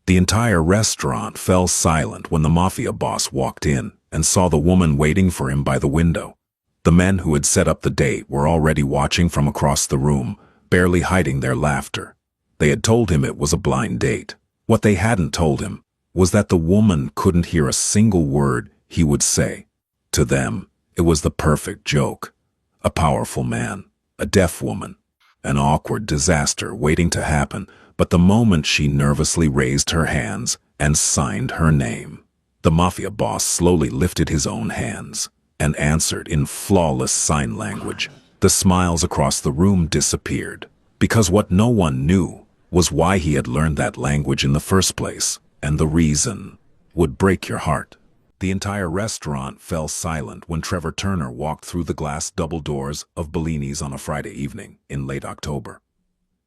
The entire restaurant fell silent when the Mafia boss walked in and saw the woman waiting for him by the window. The men who had set up the date were already watching from across the room, barely hiding their laughter. They had told him it was a blind date. What they hadn't told him was that the woman couldn't hear a single word he would say. To them, it was the perfect joke. A powerful man, a deaf woman, an awkward disaster waiting to happen, but the moment she nervously raised her hands and signed her name, the Mafia boss slowly lifted his own hands and answered in flawless sign language. The smiles across the room disappeared, because what no one knew was why he had learned that language in the first place, and the reason would break your heart. The entire restaurant fell silent when Trevor Turner walked through the glass double doors of Bellini's on a Friday evening in late October.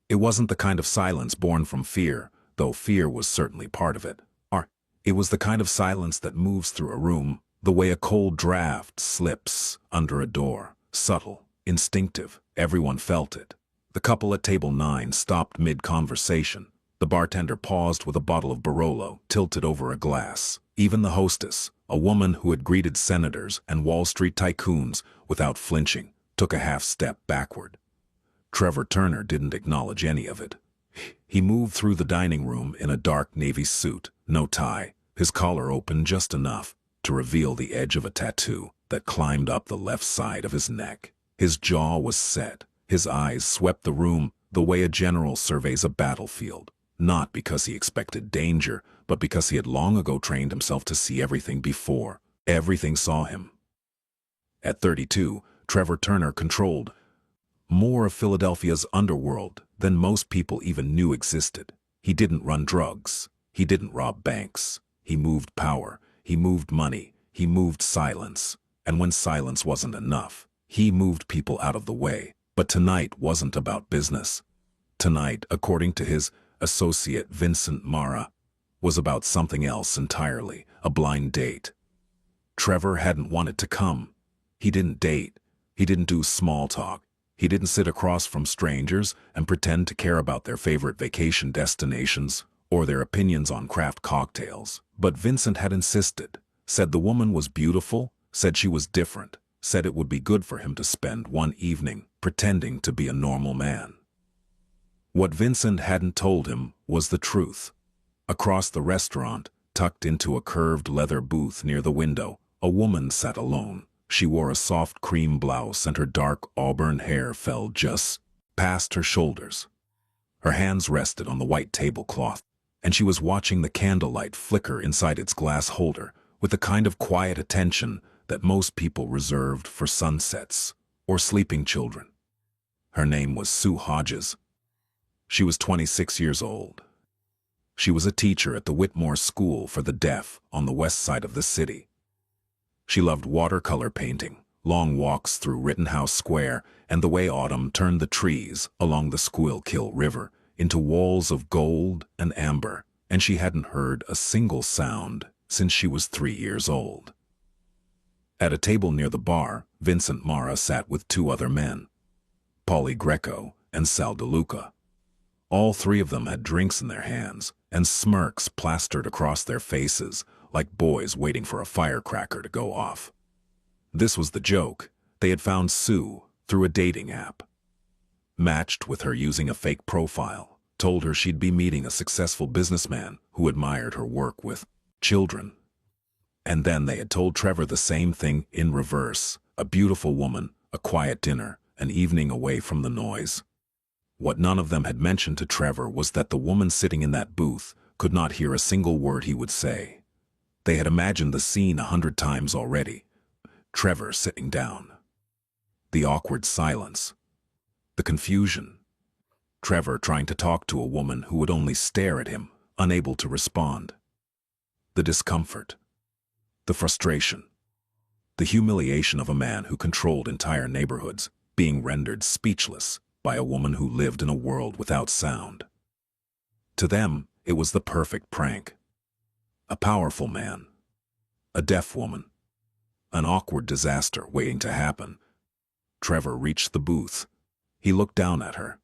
It wasn't the kind of silence born from fear, though fear was certainly part of it. It was the kind of silence that moves through a room the way a cold draft slips under a door. Subtle, instinctive, everyone felt it. The couple at table 9 stopped mid-conversation. The bartender paused with a bottle of Barolo tilted over a glass. Even the hostess, a woman who had greeted senators and Wall Street tycoons without flinching, took a half-step backward. Trevor Turner didn't acknowledge any of it. He moved through the dining room in a dark navy suit, no tie, his collar open just enough to reveal the edge of a tattoo that climbed up the left side of his neck. His jaw was set, his eyes swept the room the way a general surveys a battlefield, not because he expected danger, but because he had long ago trained himself to see everything before everything saw him. At 32, Trevor Turner controlled more of Philadelphia's underworld than most people even knew existed. He didn't run drugs. He didn't rob banks. He moved power. He moved money. He moved silence. And when silence wasn't enough, he moved people out of the way. But tonight wasn't about business. Tonight, according to his associate Vincent Mara, was about something else entirely, a blind date. Trevor hadn't wanted to come. He didn't date. He didn't do small talk. He didn't sit across from strangers and pretend to care about their favorite vacation destinations or their opinions on craft cocktails. But Vincent had insisted, said the woman was beautiful, said she was different, said it would be good for him to spend one evening pretending to be a normal man. What Vincent hadn't told him was the truth. Across the restaurant, tucked into a curved leather booth near the window, a woman sat alone. She wore a soft cream blouse and her dark auburn hair fell just past her shoulders. Her hands rested on the white tablecloth, and she was watching the candlelight flicker inside its glass holder with the kind of quiet attention that most people reserved for sunsets or sleeping children. Her name was Sue Hodges. She was 26 years old. She was a teacher at the Whitmore School for the Deaf on the west side of the city. She loved watercolor painting, long walks through Rittenhouse Square, and the way autumn turned the trees along the Schuylkill River into walls of gold and amber, and she hadn't heard a single sound since she was 3 years old. At a table near the bar, Vincent Mara sat with 2 other men, Paulie Greco and Sal DeLuca. All 3 of them had drinks in their hands and smirks plastered across their faces, like boys waiting for a firecracker to go off. This was the joke. They had found Sue through a dating app, matched with her using a fake profile, told her she'd be meeting a successful businessman who admired her work with children. And then they had told Trevor the same thing in reverse: a beautiful woman, a quiet dinner, an evening away from the noise. What none of them had mentioned to Trevor was that the woman sitting in that booth could not hear a single word he would say. They had imagined the scene 100 times already. Trevor sitting down. The awkward silence. The confusion. Trevor trying to talk to a woman who would only stare at him, unable to respond. The discomfort. The frustration. The humiliation of a man who controlled entire neighborhoods, being rendered speechless by a woman who lived in a world without sound. To them, it was the perfect prank. A powerful man, a deaf woman, an awkward disaster waiting to happen. Trevor reached the booth. He looked down at her.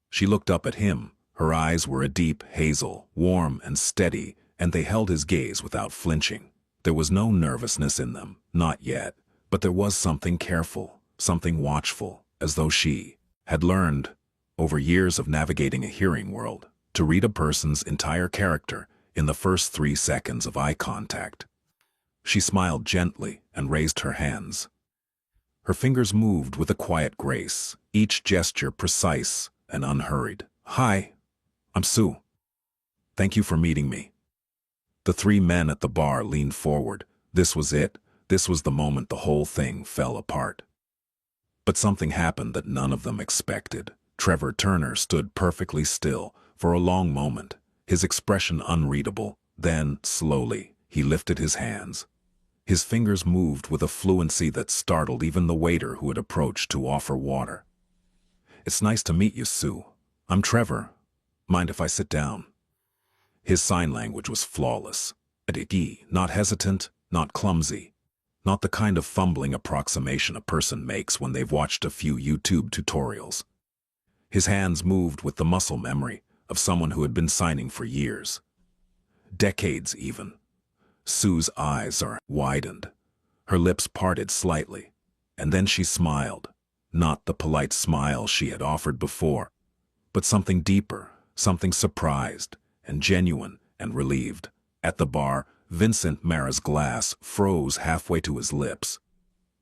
She looked up at him, Her eyes were a deep hazel, warm and steady, and they held his gaze without flinching. There was no nervousness in them, not yet, but there was something careful, something watchful, as though she had learned, over years of navigating a hearing world, to read a person's entire character in the first 3 seconds of eye contact. She smiled gently and raised her hands. Her fingers moved with a quiet grace, each gesture precise and unhurried. "Hi, I'm Sue. Thank you for meeting me." The 3 men at the bar leaned forward. This was it. This was the moment the whole thing fell apart. But something happened that none of them expected. Trevor Turner stood perfectly still for a long moment, his expression unreadable. Then, slowly, he lifted his hands. His fingers moved with a fluency that startled even the waiter who had approached to offer water. "It's nice to meet you, Sue. I'm Trevor. Mind if I sit down?" His sign language was flawless. Not hesitant, not clumsy. Not the kind of fumbling approximation a person makes when they've watched a few YouTube tutorials. His hands moved with the muscle memory of someone who had been signing for years. Decades even. Sue's eyes widened. Her lips parted slightly, and then she smiled. Not the polite smile she had offered before, but something deeper, something surprised and genuine and relieved. At the bar, Vincent Mara's glass froze halfway to his lips.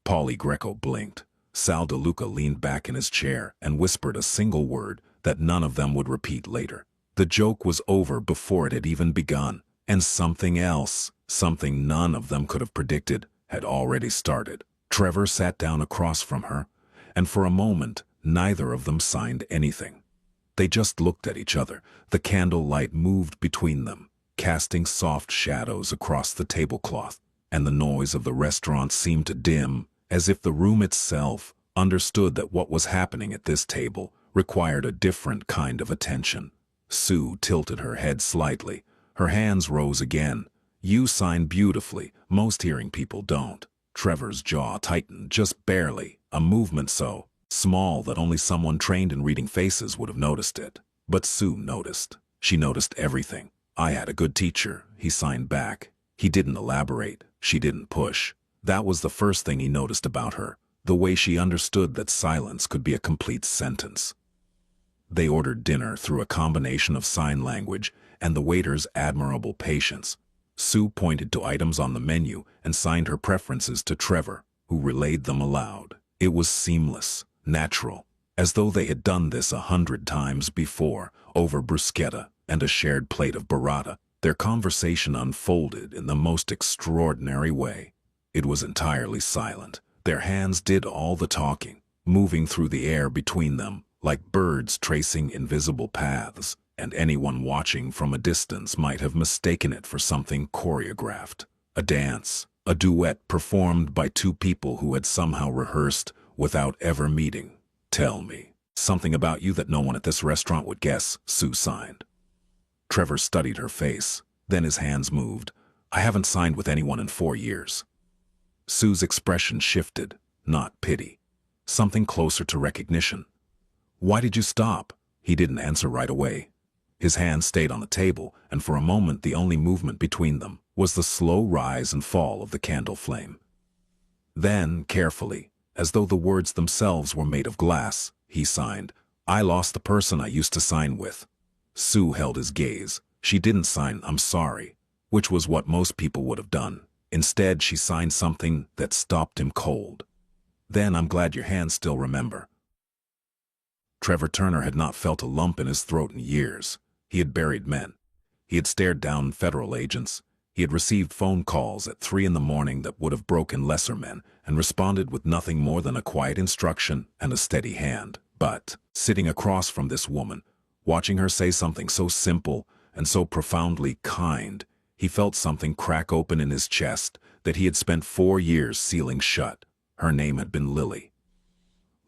Paulie Greco blinked. Sal DeLuca leaned back in his chair and whispered a single word that none of them would repeat later. The joke was over before it had even begun, and something else, something none of them could have predicted, had already started. Trevor sat down across from her, and for a moment, neither of them signed anything. They just looked at each other. The candle light moved between them, casting soft shadows across the tablecloth, and the noise of the restaurant seemed to dim, as if the room itself understood that what was happening at this table required a different kind of attention. Sue tilted her head slightly. Her hands rose again. "You sign beautifully. Most hearing people don't." Trevor's jaw tightened just barely, a movement so small that only someone trained in reading faces would have noticed it. But Sue noticed. She noticed everything. "I had a good teacher," he signed back. He didn't elaborate. She didn't push. That was the first thing he noticed about her, the way she understood that silence could be a complete sentence. They ordered dinner through a combination of sign language and the waiter's admirable patience. Sue pointed to items on the menu and signed her preferences to Trevor, who relayed them aloud. It was seamless, natural, as though they had done this 100 times before, over bruschetta and a shared plate of burrata. Their conversation unfolded in the most extraordinary way. It was entirely silent. Their hands did all the talking, moving through the air between them, like birds tracing invisible paths, and anyone watching from a distance might have mistaken it for something choreographed. A dance, a duet performed by 2 people who had somehow rehearsed without ever meeting. "Tell me something about you that no one at this restaurant would guess," Sue signed. Trevor studied her face. Then his hands moved. "I haven't signed with anyone in 4 years." Sue's expression shifted, not pity. Something closer to recognition. "Why did you stop?" He didn't answer right away. His hand stayed on the table, and for a moment the only movement between them was the slow rise and fall of the candle flame. Then, carefully, as though the words themselves were made of glass, he signed, "I lost the person I used to sign with." Sue held his gaze. She didn't sign "I'm sorry," which was what most people would have done. Instead, she signed something that stopped him cold. "Then I'm glad your hands still remember." Trevor Turner had not felt a lump in his throat in years. He had buried men. He had stared down federal agents. He had received phone calls at 3 in the morning that would have broken lesser men, and responded with nothing more than a quiet instruction and a steady hand. But, sitting across from this woman, watching her say something so simple and so profoundly kind, he felt something crack open in his chest that he had spent 4 years sealing shut. Her name had been Lily.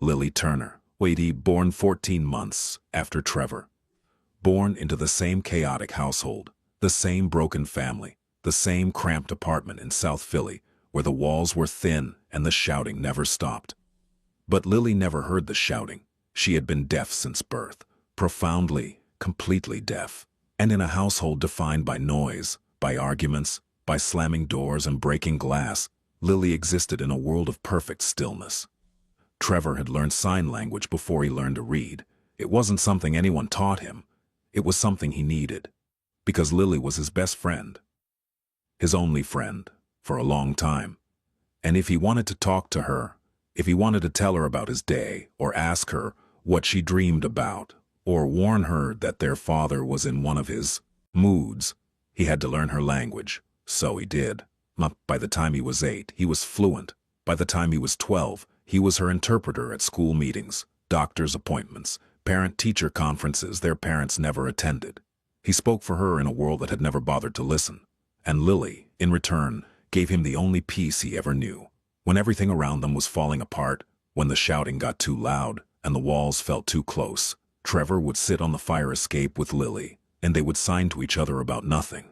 Lily Turner, born 14 months after Trevor. Born into the same chaotic household, the same broken family, the same cramped apartment in South Philly, where the walls were thin and the shouting never stopped. But Lily never heard the shouting. She had been deaf since birth, profoundly, completely deaf. And in a household defined by noise, by arguments, by slamming doors and breaking glass, Lily existed in a world of perfect stillness. Trevor had learned sign language before he learned to read. It wasn't something anyone taught him. It was something he needed. Because Lily was his best friend. His only friend, for a long time. And if he wanted to talk to her, if he wanted to tell her about his day, or ask her what she dreamed about, or warn her that their father was in one of his moods, he had to learn her language. So he did. By the time he was 8, he was fluent. By the time he was 12, he was her interpreter at school meetings, doctor's appointments, parent-teacher conferences their parents never attended. He spoke for her in a world that had never bothered to listen. And Lily, in return, gave him the only peace he ever knew. When everything around them was falling apart, when the shouting got too loud and the walls felt too close, Trevor would sit on the fire escape with Lily, and they would sign to each other about nothing.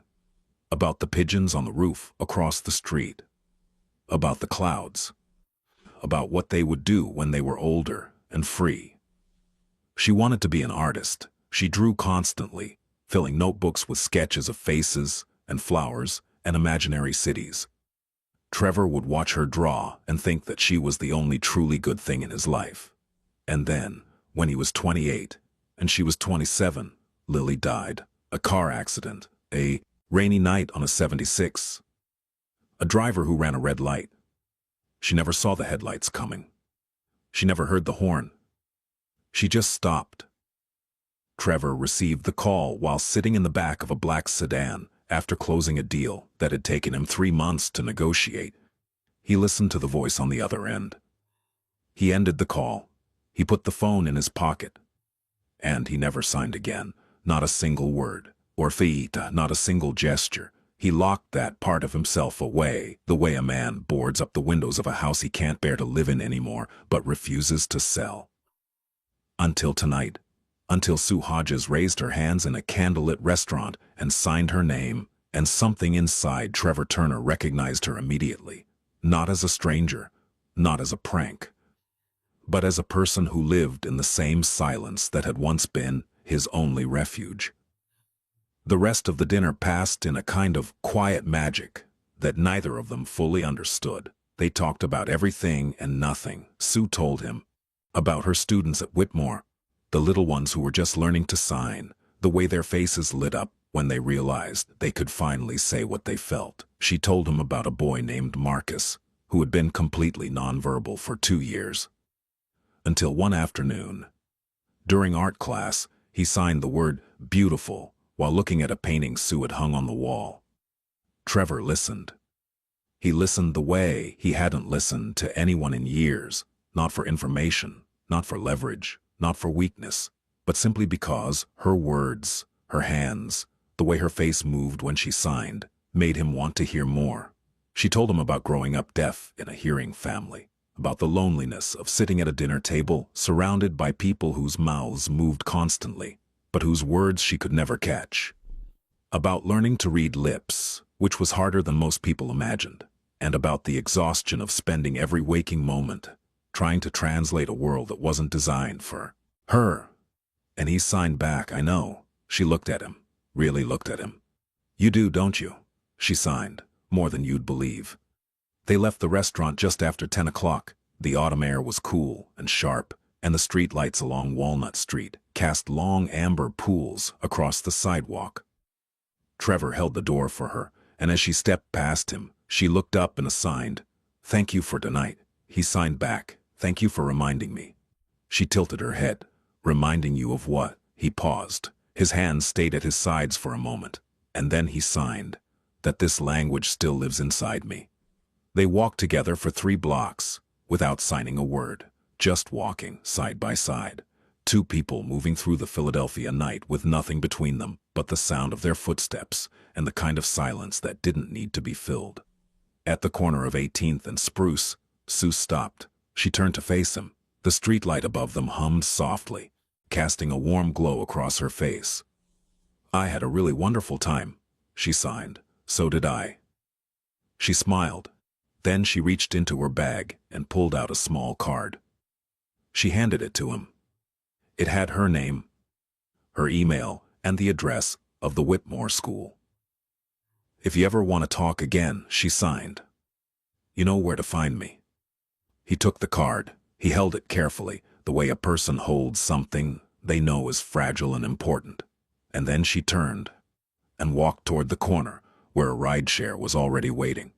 About the pigeons on the roof across the street. About the clouds. About what they would do when they were older and free. She wanted to be an artist. She drew constantly, filling notebooks with sketches of faces and flowers and imaginary cities. Trevor would watch her draw and think that she was the only truly good thing in his life. And then, when he was 28 and she was 27, Lily died. A car accident. A rainy night on a 76. A driver who ran a red light. She never saw the headlights coming. She never heard the horn. She just stopped. Trevor received the call while sitting in the back of a black sedan after closing a deal that had taken him 3 months to negotiate. He listened to the voice on the other end. He ended the call. He put the phone in his pocket. And he never signed again, not a single word, or fiita, not a single gesture. He locked that part of himself away, the way a man boards up the windows of a house he can't bear to live in anymore, but refuses to sell. Until tonight. Until Sue Hodges raised her hands in a candlelit restaurant and signed her name, and something inside Trevor Turner recognized her immediately. Not as a stranger, not as a prank, but as a person who lived in the same silence that had once been his only refuge. The rest of the dinner passed in a kind of quiet magic that neither of them fully understood. They talked about everything and nothing. Sue told him about her students at Whitmore, the little ones who were just learning to sign, the way their faces lit up when they realized they could finally say what they felt. She told him about a boy named Marcus, who had been completely nonverbal for 2 years. Until one afternoon, during art class, he signed the word beautiful while looking at a painting Sue had hung on the wall. Trevor listened. He listened the way he hadn't listened to anyone in years, not for information, not for leverage, not for weakness, but simply because her words, her hands, the way her face moved when she signed, made him want to hear more. She told him about growing up deaf in a hearing family, about the loneliness of sitting at a dinner table surrounded by people whose mouths moved constantly, but whose words she could never catch. About learning to read lips, which was harder than most people imagined, and about the exhaustion of spending every waking moment trying to translate a world that wasn't designed for her. And he signed back, "I know." She looked at him, really looked at him. "You do, don't you?" She signed, "More than you'd believe." They left the restaurant just after 10 o'clock. The autumn air was cool and sharp, and the street lights along Walnut Street cast long amber pools across the sidewalk. Trevor held the door for her, and as she stepped past him, she looked up and signed, "Thank you for tonight." He signed back, "Thank you for reminding me." She tilted her head. "Reminding you of what?" He paused. His hands stayed at his sides for a moment, and then he signed, "That this language still lives inside me." They walked together for 3 blocks, without signing a word, just walking side by side. 2 people moving through the Philadelphia night with nothing between them but the sound of their footsteps and the kind of silence that didn't need to be filled. At the corner of 18th and Spruce, Sue stopped. She turned to face him. The streetlight above them hummed softly, casting a warm glow across her face. "I had a really wonderful time," she signed. "So did I." She smiled. Then she reached into her bag and pulled out a small card. She handed it to him. It had her name, her email, and the address of the Whitmore School. "If you ever want to talk again," she signed, "you know where to find me." He took the card. He held it carefully, the way a person holds something they know is fragile and important. And then she turned and walked toward the corner where a rideshare was already waiting.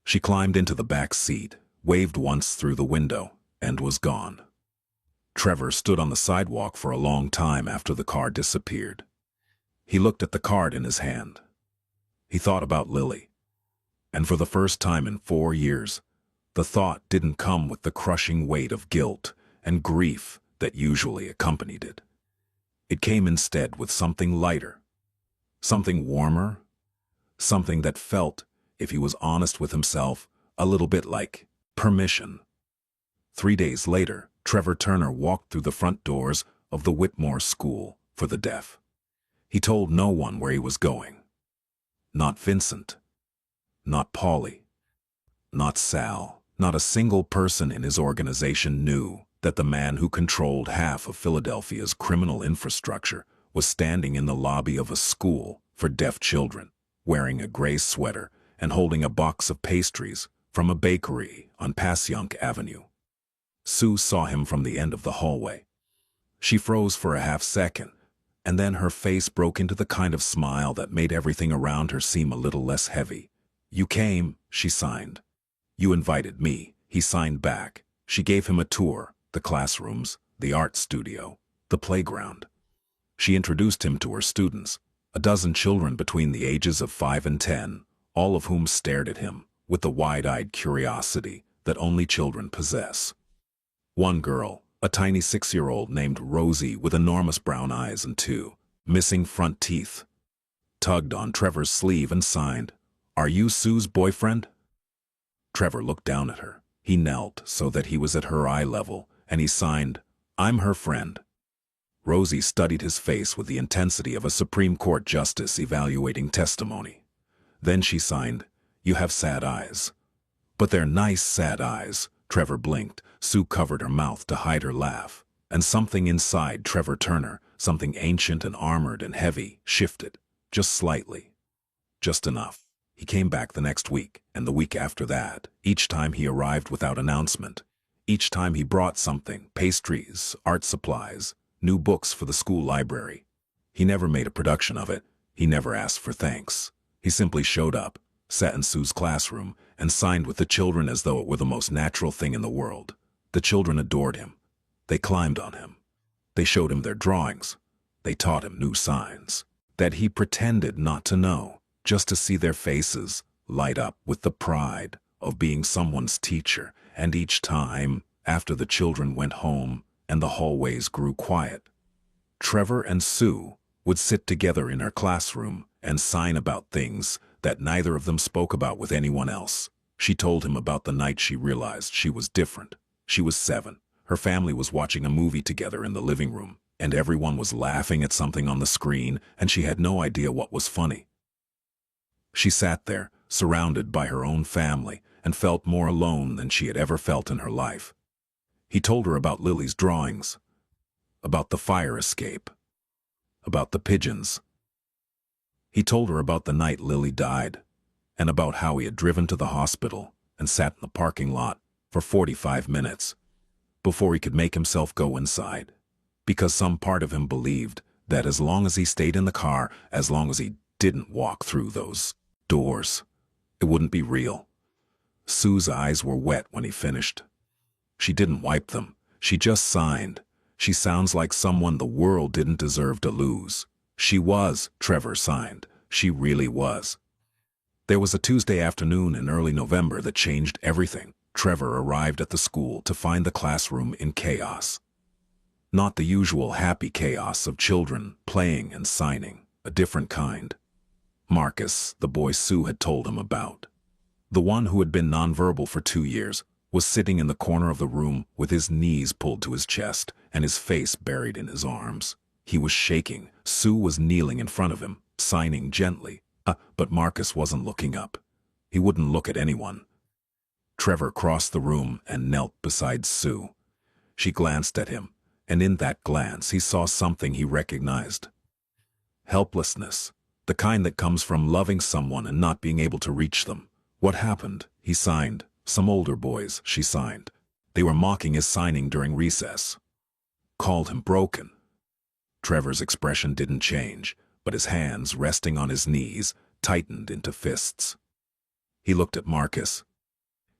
She climbed into the back seat, waved once through the window, and was gone. Trevor stood on the sidewalk for a long time after the car disappeared. He looked at the card in his hand. He thought about Lily. And for the first time in 4 years, the thought didn't come with the crushing weight of guilt and grief that usually accompanied it. It came instead with something lighter, something warmer, something that felt, if he was honest with himself, a little bit like permission. 3 days later, Trevor Turner walked through the front doors of the Whitmore School for the Deaf. He told no one where he was going. Not Vincent. Not Polly. Not Sal. Not a single person in his organization knew that the man who controlled half of Philadelphia's criminal infrastructure was standing in the lobby of a school for deaf children, wearing a gray sweater and holding a box of pastries from a bakery on Passyunk Avenue. Sue saw him from the end of the hallway. She froze for a half second, and then her face broke into the kind of smile that made everything around her seem a little less heavy. "You came," she signed. "You invited me," he signed back. She gave him a tour, the classrooms, the art studio, the playground. She introduced him to her students, a dozen children between the ages of 5 and 10, all of whom stared at him with the wide-eyed curiosity that only children possess. One girl, a tiny 6-year-old named Rosie with enormous brown eyes and 2 missing front teeth, tugged on Trevor's sleeve and signed, "Are you Sue's boyfriend?" Trevor looked down at her. He knelt so that he was at her eye level, and he signed, "I'm her friend." Rosie studied his face with the intensity of a Supreme Court justice evaluating testimony. Then she signed, "You have sad eyes." "But they're nice sad eyes." Trevor blinked. Sue covered her mouth to hide her laugh. And something inside Trevor Turner, something ancient and armored and heavy, shifted, just slightly, just enough. He came back the next week, and the week after that, each time he arrived without announcement. Each time he brought something, pastries, art supplies, new books for the school library. He never made a production of it. He never asked for thanks. He simply showed up, sat in Sue's classroom, and signed with the children as though it were the most natural thing in the world. The children adored him. They climbed on him. They showed him their drawings. They taught him new signs that he pretended not to know, just to see their faces light up with the pride of being someone's teacher. And each time, after the children went home and the hallways grew quiet, Trevor and Sue would sit together in her classroom and sign about things that neither of them spoke about with anyone else. She told him about the night she realized she was different. She was 7. Her family was watching a movie together in the living room, and everyone was laughing at something on the screen, and she had no idea what was funny. She sat there, surrounded by her own family, and felt more alone than she had ever felt in her life. He told her about Lily's drawings, about the fire escape, about the pigeons. He told her about the night Lily died, and about how he had driven to the hospital and sat in the parking lot for 45 minutes before he could make himself go inside, because some part of him believed that as long as he stayed in the car, as long as he didn't walk through those doors, it wouldn't be real. Sue's eyes were wet when he finished. She didn't wipe them. She just signed. She sounds like someone the world didn't deserve to lose. She was, Trevor signed. She really was. There was a Tuesday afternoon in early November that changed everything. Trevor arrived at the school to find the classroom in chaos. Not the usual happy chaos of children playing and signing, a different kind. Marcus, the boy Sue had told him about, the one who had been nonverbal for 2 years, was sitting in the corner of the room with his knees pulled to his chest and his face buried in his arms. He was shaking. Sue was kneeling in front of him, signing gently. But Marcus wasn't looking up. He wouldn't look at anyone. Trevor crossed the room and knelt beside Sue. She glanced at him, And in that glance he saw something he recognized. Helplessness, the kind that comes from loving someone and not being able to reach them. What happened? He signed. Some older boys, she signed. They were mocking his signing during recess. Called him broken. Trevor's expression didn't change, but his hands, resting on his knees, tightened into fists. He looked at Marcus.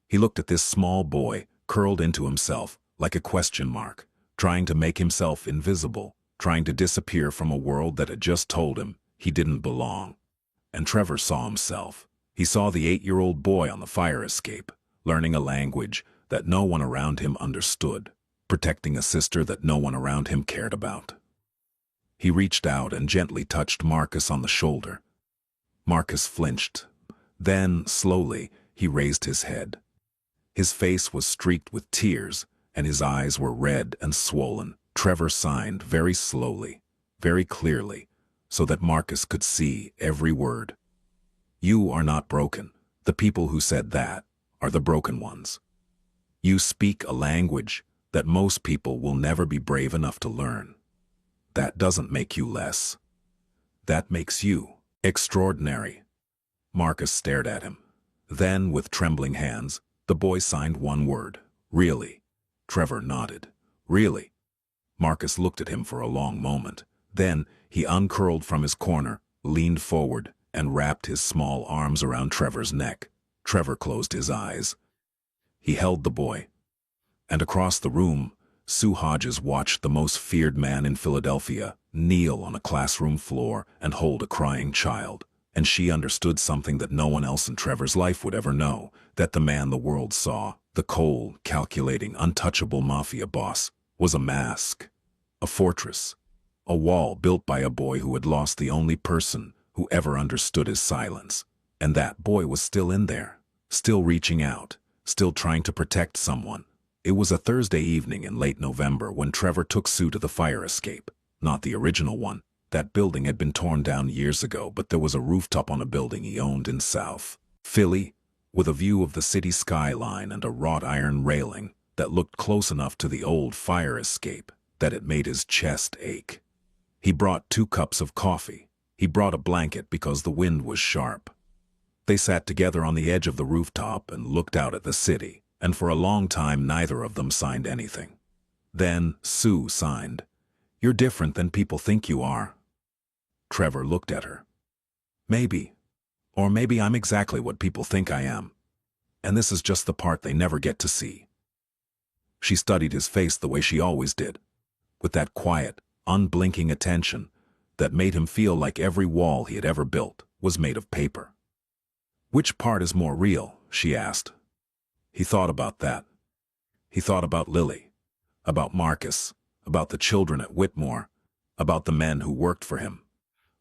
He looked at this small boy, curled into himself, like a question mark, trying to make himself invisible, trying to disappear from a world that had just told him he didn't belong. And Trevor saw himself. He saw the 8-year-old boy on the fire escape, learning a language that no one around him understood, protecting a sister that no one around him cared about. He reached out and gently touched Marcus on the shoulder. Marcus flinched. Then, slowly, he raised his head. His face was streaked with tears, and his eyes were red and swollen. Trevor signed very slowly, very clearly, so that Marcus could see every word. You are not broken. The people who said that are the broken ones. You speak a language that most people will never be brave enough to learn. That doesn't make you less. That makes you extraordinary. Marcus stared at him. Then, with trembling hands, the boy signed one word. Really? Trevor nodded. Really? Marcus looked at him for a long moment. Then, he uncurled from his corner, leaned forward, and wrapped his small arms around Trevor's neck. Trevor closed his eyes. He held the boy. And across the room, Sue Hodges watched the most feared man in Philadelphia kneel on a classroom floor and hold a crying child. And she understood something that no one else in Trevor's life would ever know, that the man the world saw, the cold, calculating, untouchable Mafia boss, was a mask, a fortress, a wall built by a boy who had lost the only person who ever understood his silence. And that boy was still in there, still reaching out, still trying to protect someone. It was a Thursday evening in late November when Trevor took Sue to the fire escape, not the original one. That building had been torn down years ago, but there was a rooftop on a building he owned in South Philly, with a view of the city skyline and a wrought iron railing that looked close enough to the old fire escape that it made his chest ache. He brought 2 cups of coffee. He brought a blanket because the wind was sharp. They sat together on the edge of the rooftop and looked out at the city, and for a long time neither of them signed anything. Then Sue signed. You're different than people think you are. Trevor looked at her. Maybe. Or maybe I'm exactly what people think I am. And this is just the part they never get to see. She studied his face the way she always did, with that quiet, unblinking attention that made him feel like every wall he had ever built was made of paper. Which part is more real? She asked. He thought about that. He thought about Lily, about Marcus, about the children at Whitmore, about the men who worked for him,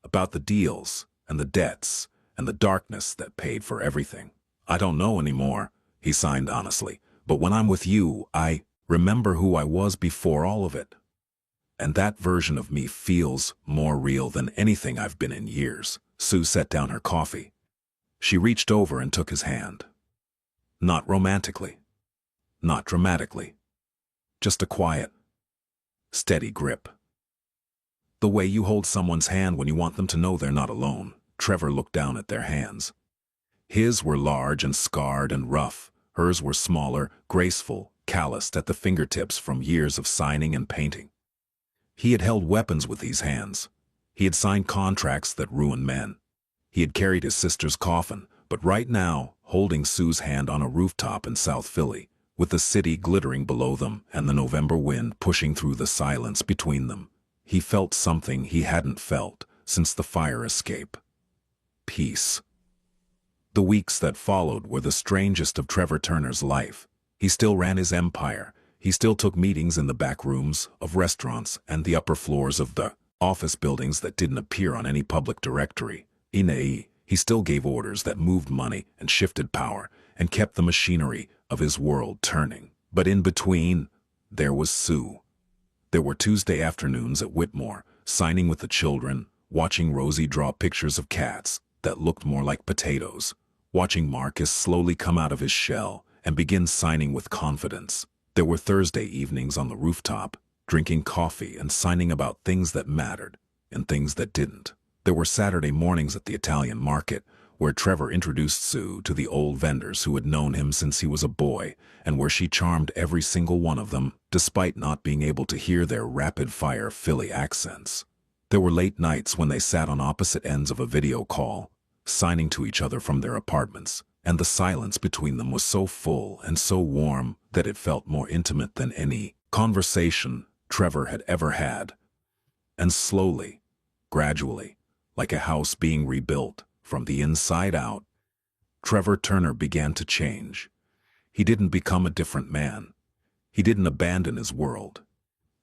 about the deals and the debts and the darkness that paid for everything. I don't know anymore, he signed honestly, but when I'm with you, I remember who I was before all of it. And that version of me feels more real than anything I've been in years. Sue set down her coffee. She reached over and took his hand. Not romantically, not dramatically, just a quiet, steady grip. The way you hold someone's hand when you want them to know they're not alone. Trevor looked down at their hands. His were large and scarred and rough. Hers were smaller, graceful, calloused at the fingertips from years of signing and painting. He had held weapons with these hands. He had signed contracts that ruined men. He had carried his sister's coffin, but right now, holding Sue's hand on a rooftop in South Philly, with the city glittering below them and the November wind pushing through the silence between them, he felt something he hadn't felt since the fire escape. Peace. The weeks that followed were the strangest of Trevor Turner's life. He still ran his empire. He still took meetings in the back rooms of restaurants and the upper floors of the office buildings that didn't appear on any public directory. He still gave orders that moved money and shifted power and kept the machinery of his world turning. But in between, there was Sue. There were Tuesday afternoons at Whitmore, signing with the children, watching Rosie draw pictures of cats that looked more like potatoes, watching Marcus slowly come out of his shell and begin signing with confidence. There were Thursday evenings on the rooftop, drinking coffee and signing about things that mattered and things that didn't. There were Saturday mornings at the Italian market, where Trevor introduced Sue to the old vendors who had known him since he was a boy, and where she charmed every single one of them, despite not being able to hear their rapid-fire Philly accents. There were late nights when they sat on opposite ends of a video call, signing to each other from their apartments, and the silence between them was so full and so warm that it felt more intimate than any conversation Trevor had ever had. And slowly, gradually, like a house being rebuilt from the inside out, Trevor Turner began to change. He didn't become a different man. He didn't abandon his world.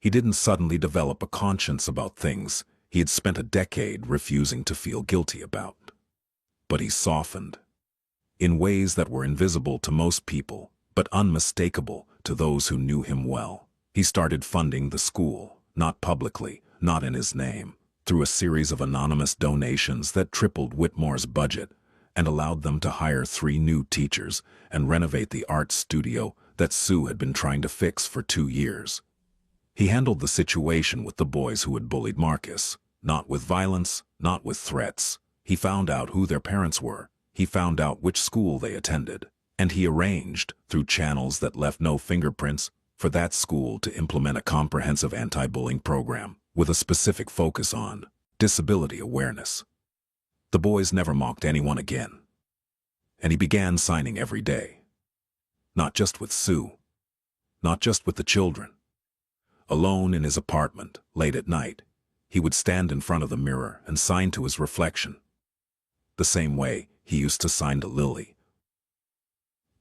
He didn't suddenly develop a conscience about things he had spent a decade refusing to feel guilty about. But he softened, in ways that were invisible to most people, but unmistakable to those who knew him well. He started funding the school, not publicly, not in his name, through a series of anonymous donations that tripled Whitmore's budget and allowed them to hire 3 new teachers and renovate the art studio that Sue had been trying to fix for 2 years. He handled the situation with the boys who had bullied Marcus, not with violence, not with threats. He found out who their parents were. He found out which school they attended, and he arranged, through channels that left no fingerprints, for that school to implement a comprehensive anti-bullying program with a specific focus on disability awareness. The boys never mocked anyone again, and he began signing every day. Not just with Sue, not just with the children. Alone in his apartment, late at night, he would stand in front of the mirror and sign to his reflection, the same way he used to sign to Lily.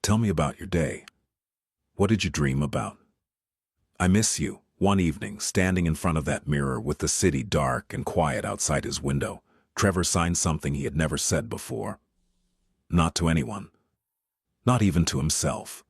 "Tell me about your day. What did you dream about? I miss you." One evening, standing in front of that mirror with the city dark and quiet outside his window, Trevor signed something he had never said before. Not to anyone. Not even to himself.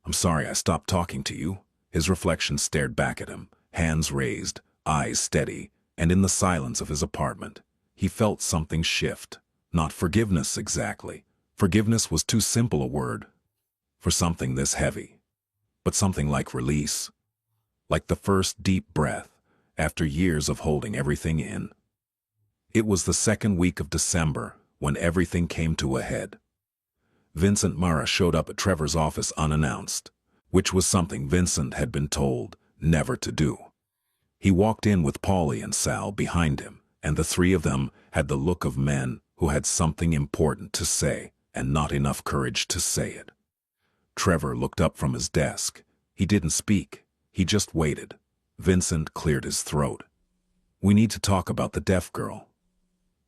"I'm sorry I stopped talking to you." His reflection stared back at him, hands raised, eyes steady, and in the silence of his apartment, he felt something shift. Not forgiveness exactly. Forgiveness was too simple a word for something this heavy, but something like release. Like the first deep breath after years of holding everything in. It was the second week of December when everything came to a head. Vincent Mara showed up at Trevor's office unannounced, which was something Vincent had been told never to do. He walked in with Paulie and Sal behind him, and the 3 of them had the look of men who had something important to say and not enough courage to say it. Trevor looked up from his desk. He didn't speak. He just waited. Vincent cleared his throat. "We need to talk about the deaf girl."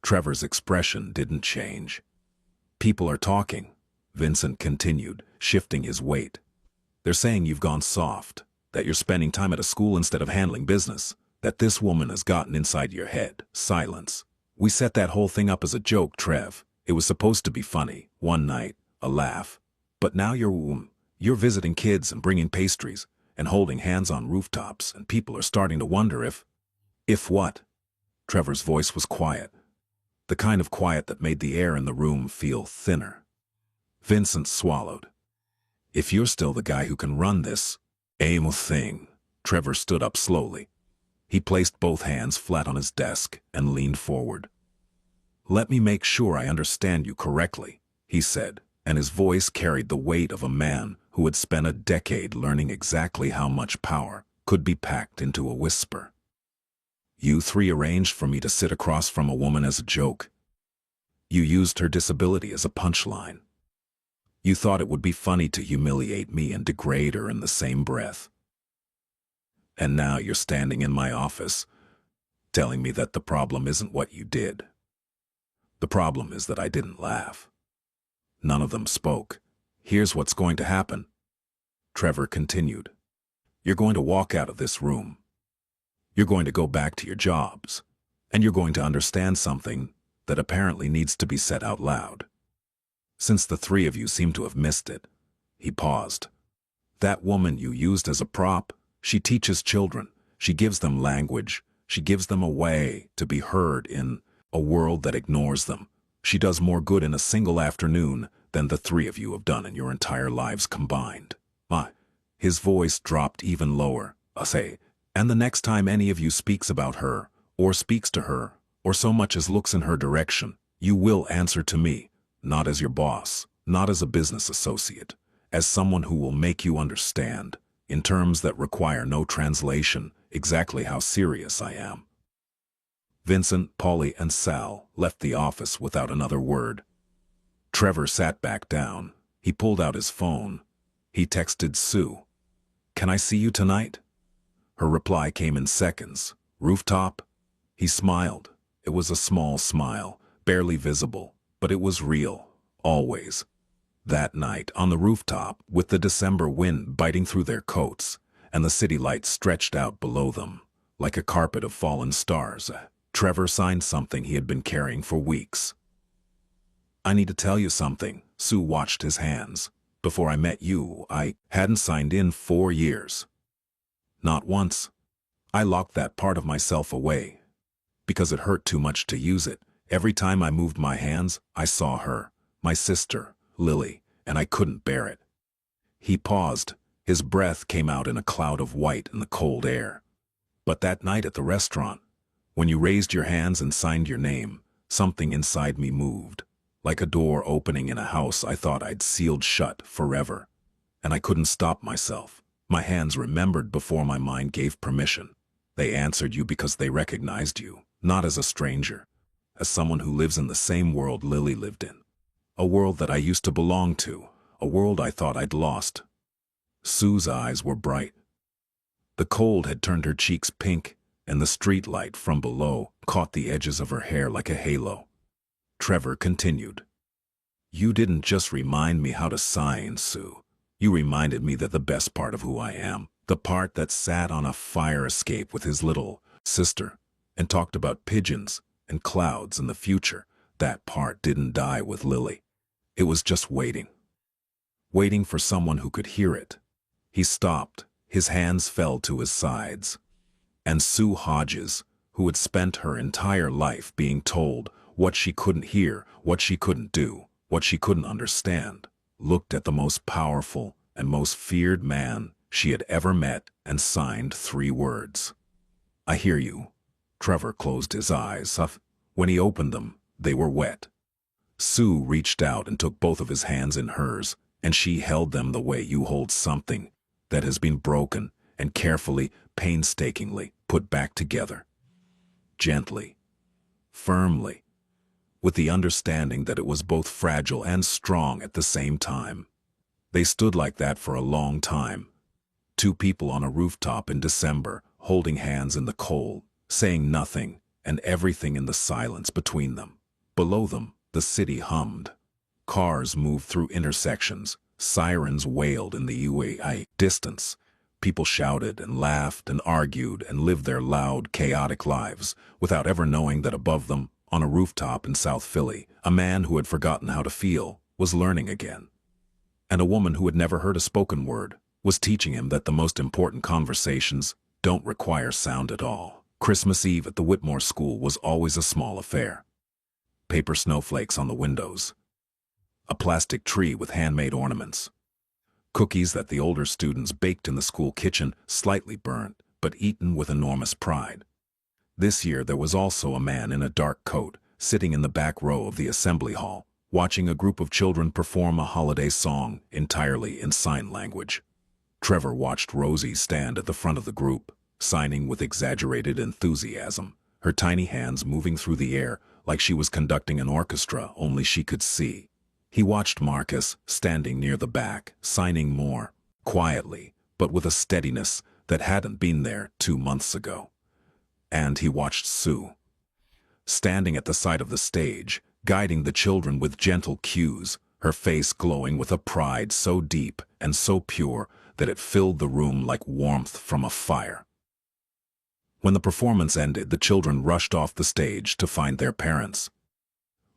Trevor's expression didn't change. "People are talking," Vincent continued, shifting his weight. "They're saying you've gone soft, that you're spending time at a school instead of handling business, that this woman has gotten inside your head." Silence. "We set that whole thing up as a joke, Trev. It was supposed to be funny, one night, a laugh. But now you're visiting kids and bringing pastries and holding hands on rooftops, and people are starting to wonder if what?" Trevor's voice was quiet, the kind of quiet that made the air in the room feel thinner. Vincent swallowed. "If you're still the guy who can run this thing." Trevor stood up slowly. He placed both hands flat on his desk and leaned forward. "Let me make sure I understand you correctly," he said, and his voice carried the weight of a man who had spent a decade learning exactly how much power could be packed into a whisper. "You 3 arranged for me to sit across from a woman as a joke. You used her disability as a punchline. You thought it would be funny to humiliate me and degrade her in the same breath. And now you're standing in my office, telling me that the problem isn't what you did. The problem is that I didn't laugh." None of them spoke. "Here's what's going to happen," Trevor continued. "You're going to walk out of this room. You're going to go back to your jobs, and you're going to understand something that apparently needs to be said out loud. Since the 3 of you seem to have missed it." He paused. "That woman you used as a prop, she teaches children. She gives them language. She gives them a way to be heard in a world that ignores them. She does more good in a single afternoon than the 3 of you have done in your entire lives combined." His voice dropped even lower. And the next time any of you speaks about her, or speaks to her, or so much as looks in her direction, you will answer to me, not as your boss, not as a business associate, as someone who will make you understand, in terms that require no translation, exactly how serious I am. Vincent, Polly, and Sal left the office without another word. Trevor sat back down. He pulled out his phone. He texted Sue. "Can I see you tonight?" Her reply came in seconds. "Rooftop?" He smiled. It was a small smile, barely visible, but it was real, always. That night, on the rooftop, with the December wind biting through their coats, and the city lights stretched out below them, like a carpet of fallen stars, Trevor signed something he had been carrying for weeks. "I need to tell you something." Sue watched his hands. "Before I met you, I hadn't signed in 4 years. Not once. I locked that part of myself away, because it hurt too much to use it. Every time I moved my hands, I saw her, my sister, Lily, and I couldn't bear it." He paused. His breath came out in a cloud of white in the cold air. "But that night at the restaurant, when you raised your hands and signed your name, something inside me moved, like a door opening in a house I thought I'd sealed shut forever. And I couldn't stop myself. My hands remembered before my mind gave permission. They answered you because they recognized you, not as a stranger, as someone who lives in the same world Lily lived in. A world that I used to belong to, a world I thought I'd lost." Sue's eyes were bright. The cold had turned her cheeks pink, and the street light from below caught the edges of her hair like a halo. Trevor continued. "You didn't just remind me how to sign, Sue. You reminded me that the best part of who I am, the part that sat on a fire escape with his little sister and talked about pigeons and clouds and the future, that part didn't die with Lily. It was just waiting. Waiting for someone who could hear it." He stopped. His hands fell to his sides. And Sue Hodges, who had spent her entire life being told what she couldn't hear, what she couldn't do, what she couldn't understand, looked at the most powerful and most feared man she had ever met and signed 3 words. "I hear you." Trevor closed his eyes. When he opened them, they were wet. Sue reached out and took both of his hands in hers, and she held them the way you hold something that has been broken and carefully, painstakingly put back together. Gently, firmly, with the understanding that it was both fragile and strong at the same time. They stood like that for a long time. 2 people on a rooftop in December, holding hands in the cold, saying nothing, and everything in the silence between them. Below them, the city hummed. Cars moved through intersections. Sirens wailed in the UAI distance. People shouted and laughed and argued and lived their loud, chaotic lives without ever knowing that above them, on a rooftop in South Philly, a man who had forgotten how to feel was learning again. And a woman who had never heard a spoken word was teaching him that the most important conversations don't require sound at all. Christmas Eve at the Whitmore School was always a small affair. Paper snowflakes on the windows. A plastic tree with handmade ornaments. Cookies that the older students baked in the school kitchen, slightly burnt, but eaten with enormous pride. This year there was also a man in a dark coat, sitting in the back row of the assembly hall, watching a group of children perform a holiday song entirely in sign language. Trevor watched Rosie stand at the front of the group, signing with exaggerated enthusiasm, her tiny hands moving through the air like she was conducting an orchestra only she could see. He watched Marcus, standing near the back, signing more, quietly, but with a steadiness that hadn't been there 2 months ago. And he watched Sue, standing at the side of the stage, guiding the children with gentle cues, her face glowing with a pride so deep and so pure that it filled the room like warmth from a fire. When the performance ended, the children rushed off the stage to find their parents.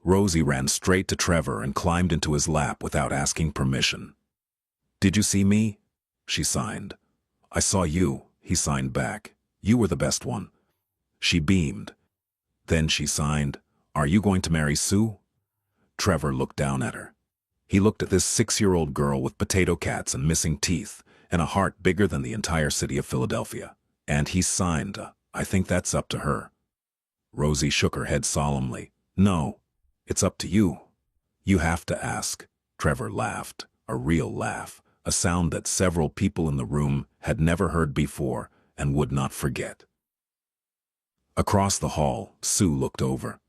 Rosie ran straight to Trevor and climbed into his lap without asking permission. "Did you see me?" she signed. "I saw you," he signed back. "You were the best one." She beamed. Then she signed, "Are you going to marry Sue?" Trevor looked down at her. He looked at this 6-year-old girl with potato cats and missing teeth, and a heart bigger than the entire city of Philadelphia. And he signed. I think that's up to her. Rosie shook her head solemnly. No, it's up to you. You have to ask. Trevor laughed, a real laugh, a sound that several people in the room had never heard before and would not forget. Across the hall, Sue looked over.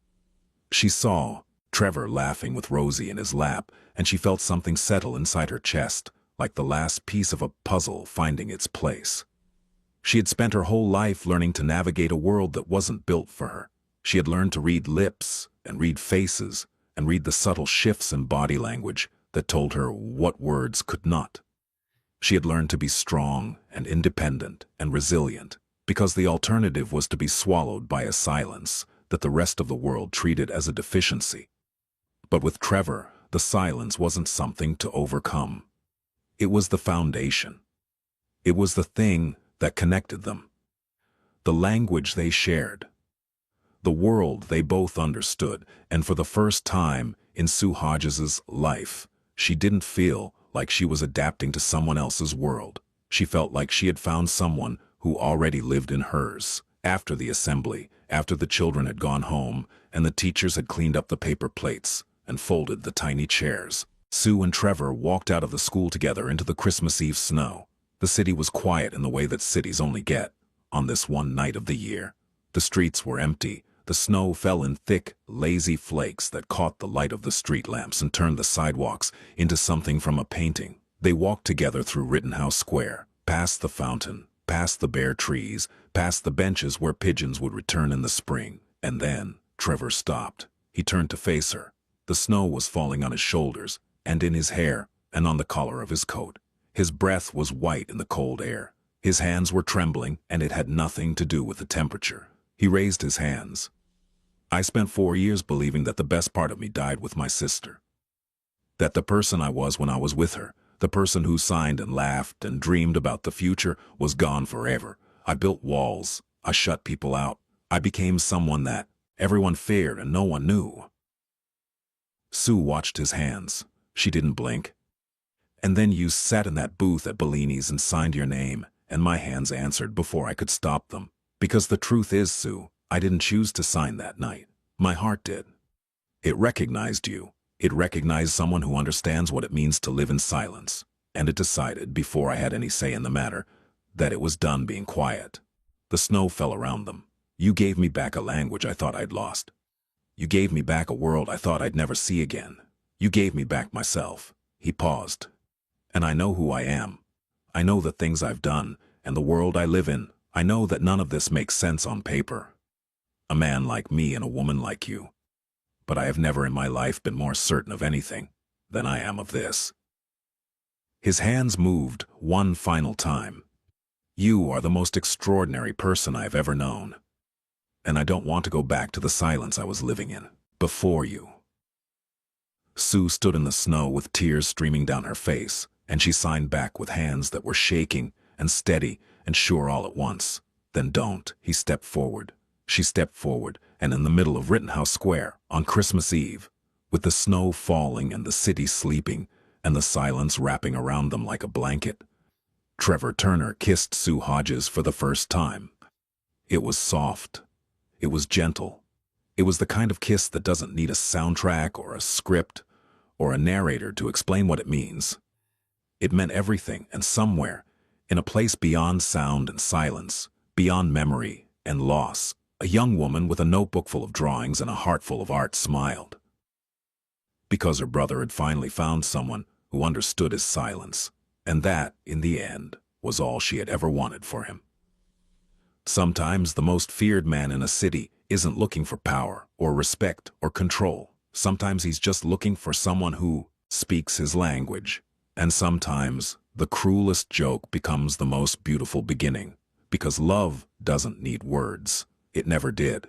She saw Trevor laughing with Rosie in his lap, and she felt something settle inside her chest, like the last piece of a puzzle finding its place. She had spent her whole life learning to navigate a world that wasn't built for her. She had learned to read lips and read faces and read the subtle shifts in body language that told her what words could not. She had learned to be strong and independent and resilient because the alternative was to be swallowed by a silence that the rest of the world treated as a deficiency. But with Trevor, the silence wasn't something to overcome. It was the foundation. It was the thing that connected them. The language they shared. The world they both understood, and for the first time in Sue Hodges's life, she didn't feel like she was adapting to someone else's world. She felt like she had found someone who already lived in hers. After the assembly, after the children had gone home, and the teachers had cleaned up the paper plates and folded the tiny chairs, Sue and Trevor walked out of the school together into the Christmas Eve snow. The city was quiet in the way that cities only get on this one night of the year. The streets were empty. The snow fell in thick, lazy flakes that caught the light of the street lamps and turned the sidewalks into something from a painting. They walked together through Rittenhouse Square, past the fountain, past the bare trees, past the benches where pigeons would return in the spring. And then Trevor stopped. He turned to face her. The snow was falling on his shoulders, and in his hair, and on the collar of his coat. His breath was white in the cold air. His hands were trembling, and it had nothing to do with the temperature. He raised his hands. I spent 4 years believing that the best part of me died with my sister. That the person I was when I was with her, the person who signed and laughed and dreamed about the future, was gone forever. I built walls. I shut people out. I became someone that everyone feared and no one knew. Sue watched his hands. She didn't blink. And then you sat in that booth at Bellini's and signed your name, and my hands answered before I could stop them. Because the truth is, Sue, I didn't choose to sign that night. My heart did. It recognized you. It recognized someone who understands what it means to live in silence. And it decided, before I had any say in the matter, that it was done being quiet. The snow fell around them. You gave me back a language I thought I'd lost. You gave me back a world I thought I'd never see again. You gave me back myself. He paused. And I know who I am. I know the things I've done, and the world I live in. I know that none of this makes sense on paper. A man like me and a woman like you. But I have never in my life been more certain of anything than I am of this. His hands moved one final time. You are the most extraordinary person I have ever known. And I don't want to go back to the silence I was living in before you. Sue stood in the snow with tears streaming down her face, and she signed back with hands that were shaking and steady and sure all at once. Then don't. He stepped forward. She stepped forward, and in the middle of Rittenhouse Square, on Christmas Eve, with the snow falling and the city sleeping, and the silence wrapping around them like a blanket, Trevor Turner kissed Sue Hodges for the first time. It was soft. It was gentle. It was the kind of kiss that doesn't need a soundtrack or a script or a narrator to explain what it means. It meant everything, and somewhere, in a place beyond sound and silence, beyond memory and loss, a young woman with a notebook full of drawings and a heart full of art smiled. Because her brother had finally found someone who understood his silence, and that, in the end, was all she had ever wanted for him. Sometimes the most feared man in a city isn't looking for power or respect or control. Sometimes he's just looking for someone who speaks his language. And sometimes the cruelest joke becomes the most beautiful beginning, because love doesn't need words. It never did.